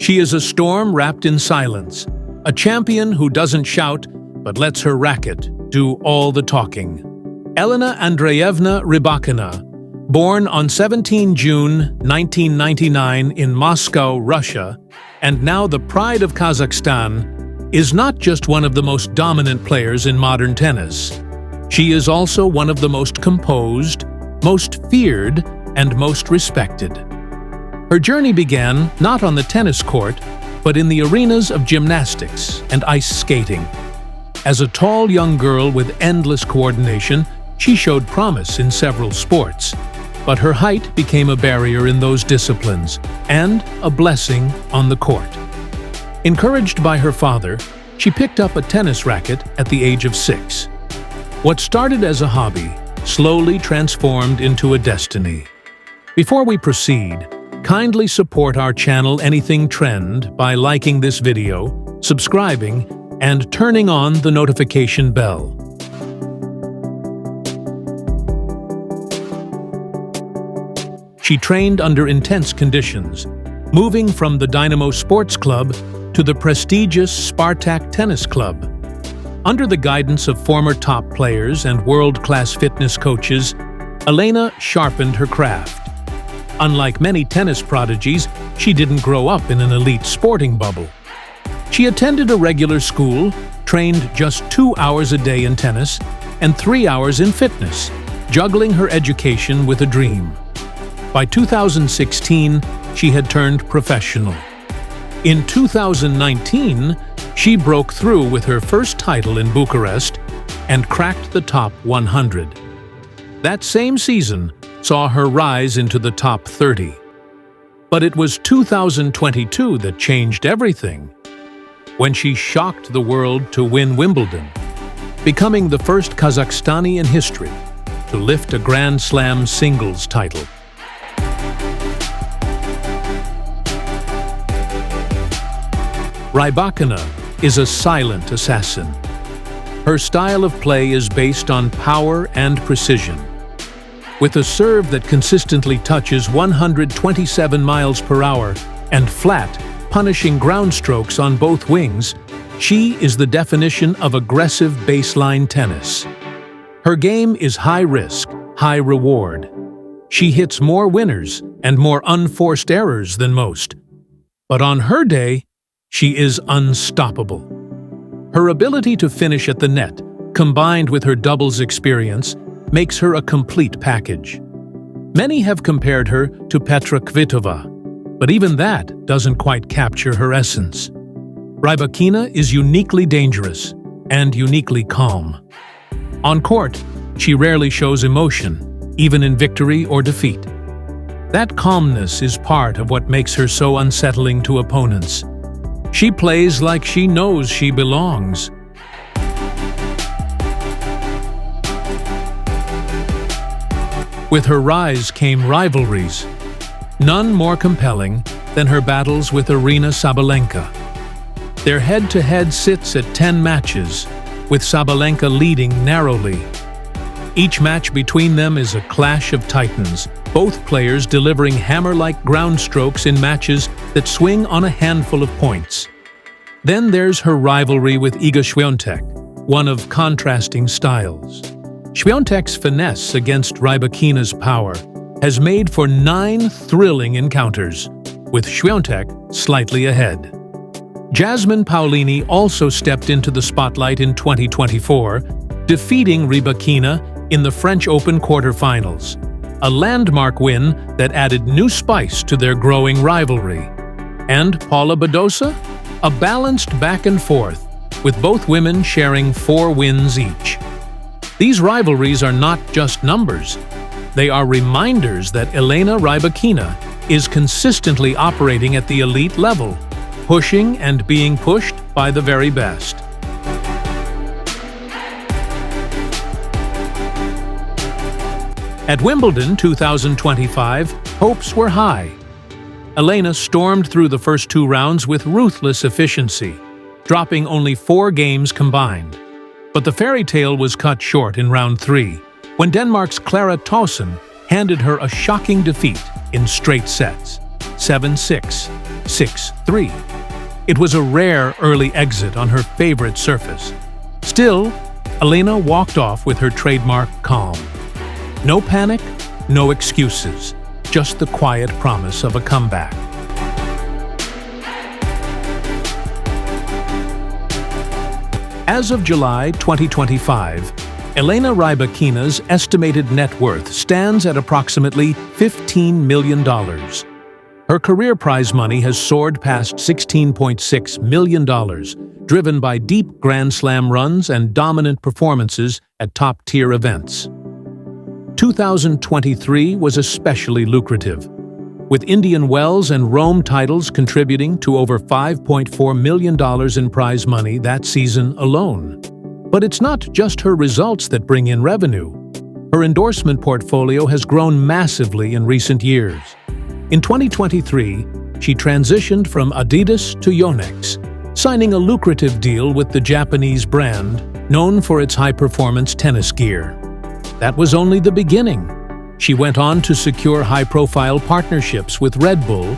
She is a storm wrapped in silence, a champion who doesn't shout but lets her racket do all the talking. Elena Andreevna Rybakina, born on 17 June 1999 in Moscow, Russia, and now the pride of Kazakhstan, is not just one of the most dominant players in modern tennis. She is also one of the most composed, most feared, and most respected. Her journey began not on the tennis court, but in the arenas of gymnastics and ice skating. As a tall young girl with endless coordination, she showed promise in several sports, but her height became a barrier in those disciplines and a blessing on the court. Encouraged by her father, she picked up a tennis racket at the age of 6. What started as a hobby slowly transformed into a destiny. Before we proceed, kindly support our channel Anything Trend by liking this video, subscribing, and turning on the notification bell. She trained under intense conditions, moving from the Dynamo Sports Club to the prestigious Spartak Tennis Club. Under the guidance of former top players and world-class fitness coaches, Elena sharpened her craft. Unlike many tennis prodigies, she didn't grow up in an elite sporting bubble. She attended a regular school, trained just 2 hours a day in tennis and 3 hours in fitness, juggling her education with a dream. By 2016, she had turned professional. In 2019, she broke through with her first title in Bucharest and cracked the top 100. That same season saw her rise into the top 30. But it was 2022 that changed everything, when she shocked the world to win Wimbledon, becoming the first Kazakhstani in history to lift a Grand Slam singles title. Rybakina is a silent assassin. Her style of play is based on power and precision. With a serve that consistently touches 127 miles per hour and flat, punishing ground strokes on both wings, she is the definition of aggressive baseline tennis. Her game is high risk, high reward. She hits more winners and more unforced errors than most. But on her day, she is unstoppable. Her ability to finish at the net, combined with her doubles experience, makes her a complete package. Many have compared her to Petra Kvitova, but even that doesn't quite capture her essence. Rybakina is uniquely dangerous and uniquely calm. On court, she rarely shows emotion, even in victory or defeat. That calmness is part of what makes her so unsettling to opponents. She plays like she knows she belongs. With her rise came rivalries, none more compelling than her battles with Aryna Sabalenka. Their head-to-head sits at 10 matches, with Sabalenka leading narrowly. Each match between them is a clash of titans, both players delivering hammer-like ground strokes in matches that swing on a handful of points. Then there's her rivalry with Iga Swiatek, one of contrasting styles. Swiatek's finesse against Rybakina's power has made for 9 thrilling encounters, with Swiatek slightly ahead. Jasmine Paolini also stepped into the spotlight in 2024, defeating Rybakina in the French Open quarterfinals, a landmark win that added new spice to their growing rivalry. And Paula Badosa? A balanced back and forth, with both women sharing 4 wins each. These rivalries are not just numbers. They are reminders that Elena Rybakina is consistently operating at the elite level, pushing and being pushed by the very best. At Wimbledon 2025, hopes were high. Elena stormed through the first 2 rounds with ruthless efficiency, dropping only 4 games combined. But the fairy tale was cut short in round 3, when Denmark's Clara Tauson handed her a shocking defeat in straight sets, 7-6, 6-3. It was a rare early exit on her favorite surface. Still, Elena walked off with her trademark calm. No panic, no excuses, just the quiet promise of a comeback. As of July 2025, Elena Rybakina's estimated net worth stands at approximately $15 million. Her career prize money has soared past $16.6 million, driven by deep Grand Slam runs and dominant performances at top-tier events. 2023 was especially lucrative, with Indian Wells and Rome titles contributing to over $5.4 million in prize money that season alone. But it's not just her results that bring in revenue. Her endorsement portfolio has grown massively in recent years. In 2023, she transitioned from Adidas to Yonex, signing a lucrative deal with the Japanese brand, known for its high-performance tennis gear. That was only the beginning. She went on to secure high-profile partnerships with Red Bull,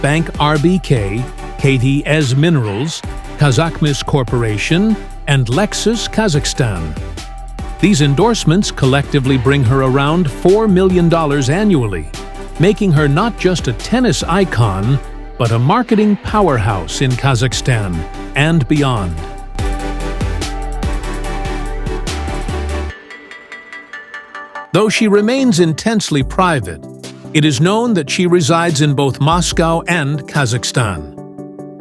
Bank RBK, KTS Minerals, Kazakhstan Corporation, and Lexus Kazakhstan. These endorsements collectively bring her around $4 million annually, making her not just a tennis icon, but a marketing powerhouse in Kazakhstan and beyond. Though she remains intensely private, it is known that she resides in both Moscow and Kazakhstan.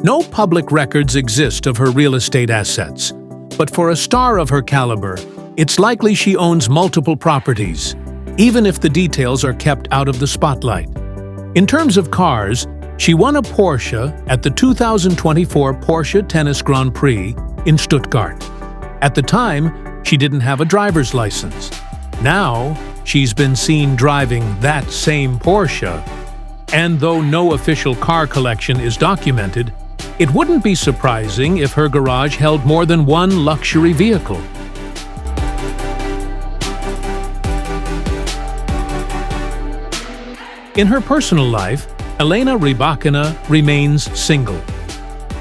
No public records exist of her real estate assets, but for a star of her caliber, it's likely she owns multiple properties, even if the details are kept out of the spotlight. In terms of cars, she won a Porsche at the 2024 Porsche Tennis Grand Prix in Stuttgart. At the time, she didn't have a driver's license. Now, she's been seen driving that same Porsche. And though no official car collection is documented, it wouldn't be surprising if her garage held more than one luxury vehicle. In her personal life, Elena Rybakina remains single.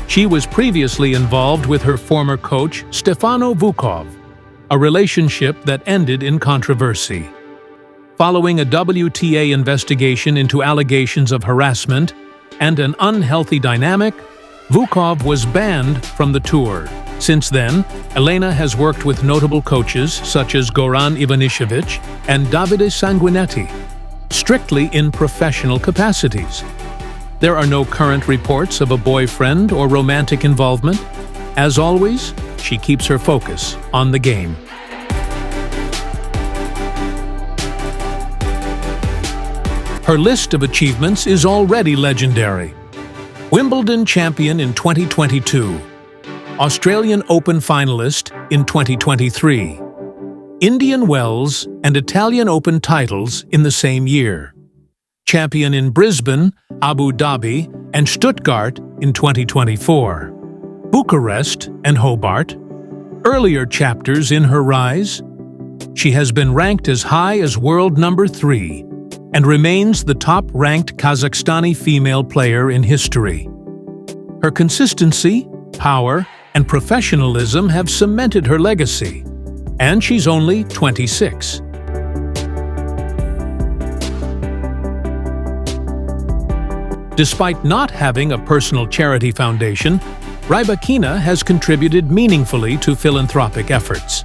She was previously involved with her former coach, Stefano Vukov, a relationship that ended in controversy. Following a WTA investigation into allegations of harassment and an unhealthy dynamic, Vukov was banned from the tour. Since then, Elena has worked with notable coaches such as Goran Ivanišević and Davide Sanguinetti, strictly in professional capacities. There are no current reports of a boyfriend or romantic involvement. As always, she keeps her focus on the game. Her list of achievements is already legendary. Wimbledon champion in 2022, Australian Open finalist in 2023, Indian Wells and Italian Open titles in the same year, champion in Brisbane, Abu Dhabi, and Stuttgart in 2024, Bucharest and Hobart. Earlier chapters in her rise, she has been ranked as high as world number 3 and remains the top-ranked Kazakhstani female player in history. Her consistency, power, and professionalism have cemented her legacy, and she's only 26. Despite not having a personal charity foundation, Rybakina has contributed meaningfully to philanthropic efforts.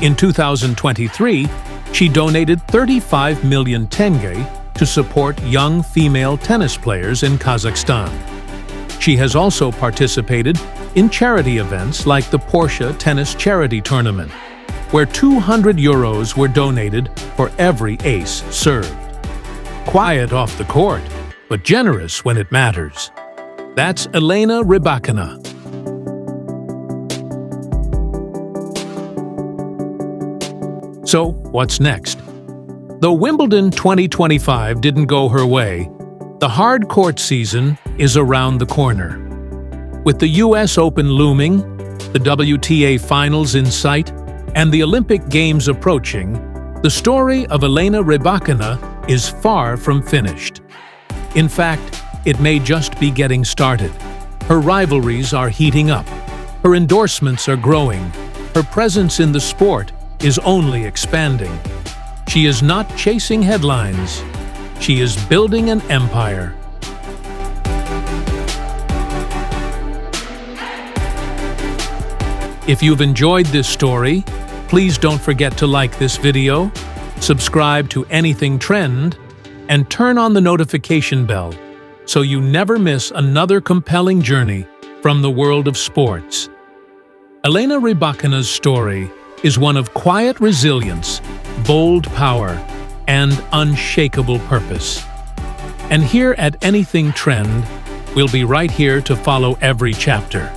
In 2023, she donated 35 million tenge to support young female tennis players in Kazakhstan. She has also participated in charity events like the Porsche Tennis Charity Tournament, where €200 were donated for every ace served. Quiet off the court, but generous when it matters. That's Elena Rybakina. So, what's next? Though Wimbledon 2025 didn't go her way, the hard court season is around the corner. With the US Open looming, the WTA Finals in sight, and the Olympic Games approaching, the story of Elena Rybakina is far from finished. In fact, it may just be getting started. Her rivalries are heating up. Her endorsements are growing. Her presence in the sport is only expanding. She is not chasing headlines. She is building an empire. If you've enjoyed this story, please don't forget to like this video, subscribe to Anything Trend, and turn on the notification bell so you never miss another compelling journey from the world of sports. Elena Rybakina's story is one of quiet resilience, bold power, and unshakable purpose. And here at Anything Trend, we'll be right here to follow every chapter.